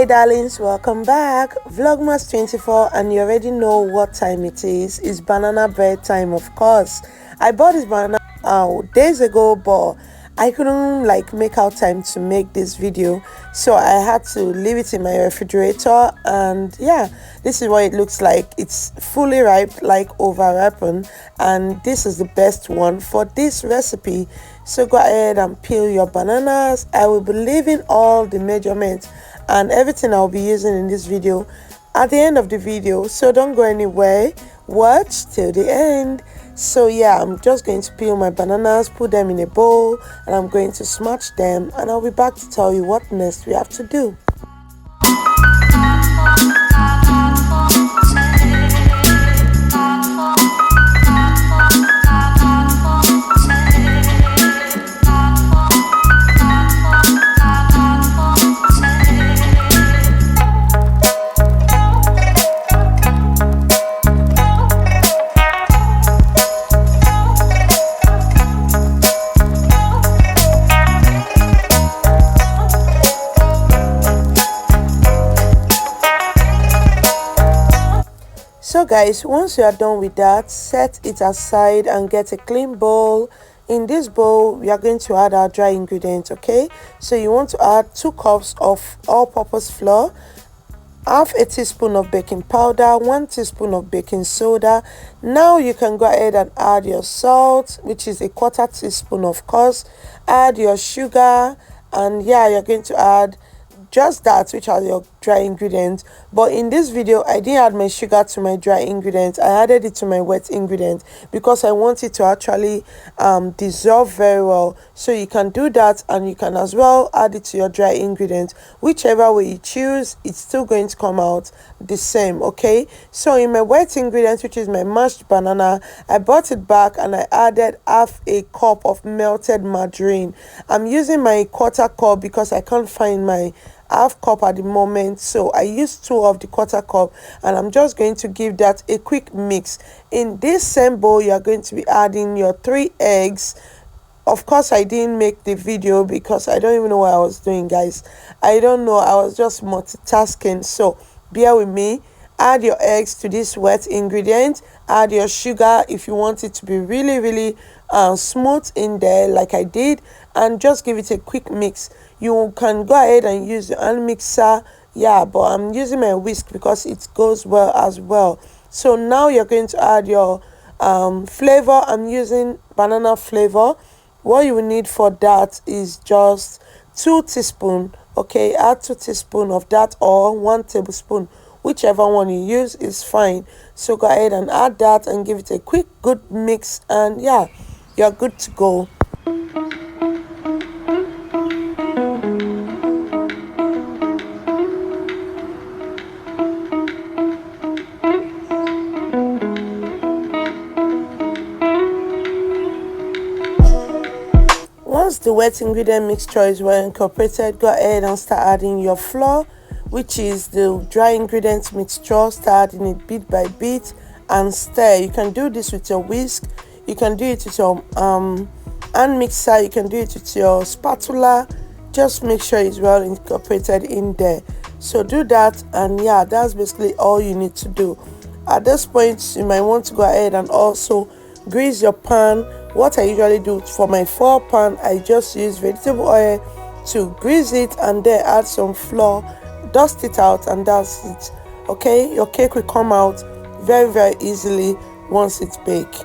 Hey darlings, welcome back. Vlogmas 24, and you already know what time it is. It's banana bread time, of course. I bought this banana days ago, but I couldn't make out time to make this video, so I had to leave it in my refrigerator. And yeah, this is what it looks like. It's fully ripe, like over ripened, and this is the best one for this recipe. So go ahead and peel your bananas. I will be leaving all the measurements and everything I'll be using in this video at the end of the video, so don't go anywhere. Watch till the end. So yeah, I'm just going to peel my bananas, put them in a bowl, and I'm going to smash them, and I'll be back to tell you what next we have to do. So guys, once you are done with that, set it aside and get a clean bowl. In this bowl, we are going to add our dry ingredients, okay? So you want to add 2 cups of all-purpose flour, half a teaspoon of baking powder, 1 teaspoon of baking soda. Now you can go ahead and add your salt, which is a 1/4 teaspoon, of course. Add your sugar, and yeah, you're going to add just that, which are your dry ingredients. But in this video, I didn't add my sugar to my dry ingredients. I added it to my wet ingredients because I want it to actually dissolve very well. So you can do that, and you can as well add it to your dry ingredients. Whichever way you choose, it's still going to come out the same, okay? So in my wet ingredients, which is my mashed banana, I brought it back and I added half a cup of melted margarine. I'm using my 1/4 cup because I can't find my half cup at the moment, so I used 2 of the 1/4 cup, and I'm just going to give that a quick mix. In this same bowl, you are going to be adding your 3 eggs. Of course, I didn't make the video because I don't even know what I was doing, guys. I don't know, I was just multitasking, so bear with me. Add your eggs to this wet ingredient. Add your sugar if you want it to be really smooth in there, like I did, and just give it a quick mix. You can go ahead and use the hand mixer, yeah, but I'm using my whisk because it goes well as well. So now you're going to add your flavor. I'm using banana flavor. What you will need for that is just 2 teaspoons, okay? Add 2 teaspoons of that, or 1 tablespoon, whichever one you use is fine. So go ahead and add that and give it a quick good mix, and yeah, you're good to go. Once the wet ingredient mixture is well incorporated, go ahead and start adding your flour, which is the dry ingredients mixture. Start adding it bit by bit and stir. You can do this with your whisk, you can do it with your hand mixer, you can do it with your spatula. Just make sure it's well incorporated in there. So do that, and yeah, that's basically all you need to do. At this point, you might want to go ahead and also grease your pan. What I usually do for my foil pan, I just use vegetable oil to grease it, and then add some flour, dust it out, and that's it, okay? Your cake will come out very easily once it's baked.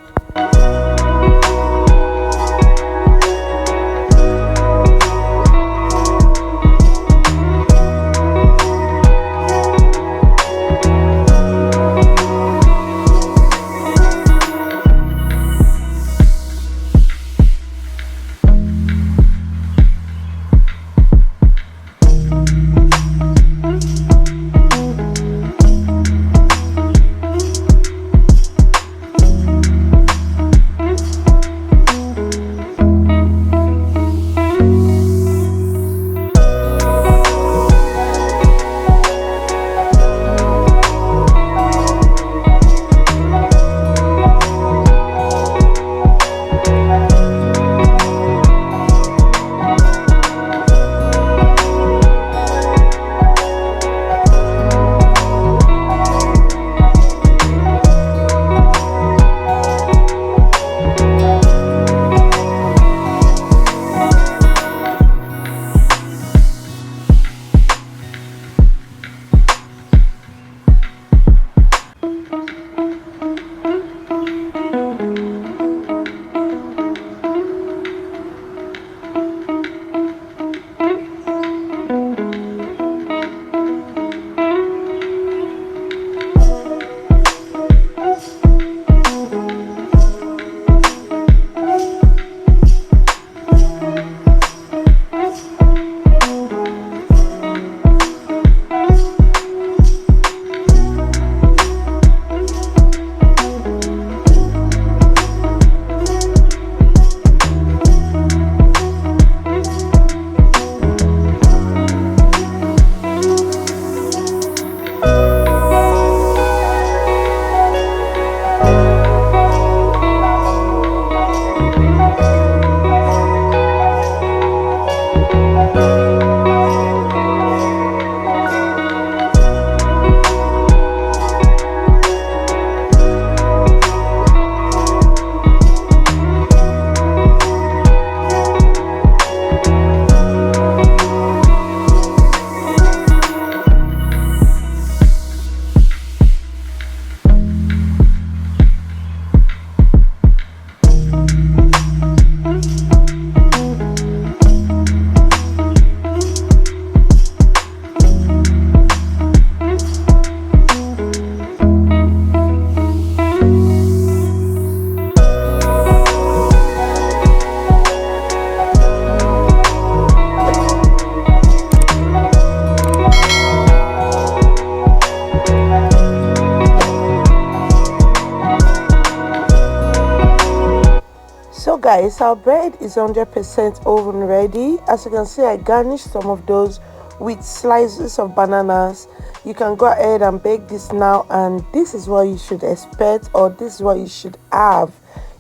guys, our bread is 100% oven ready. As you can see, I garnished some of those with slices of bananas. You can go ahead and bake this now, and this is what you should expect, or this is what you should have.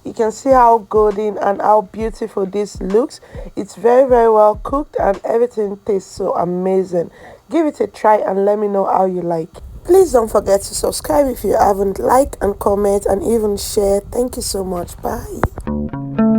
You can see how golden and how beautiful this looks. It's very well cooked and everything tastes so amazing. Give it a try and let me know how you like. Please don't forget to subscribe if you haven't. Like and comment and even share. Thank you so much. Bye.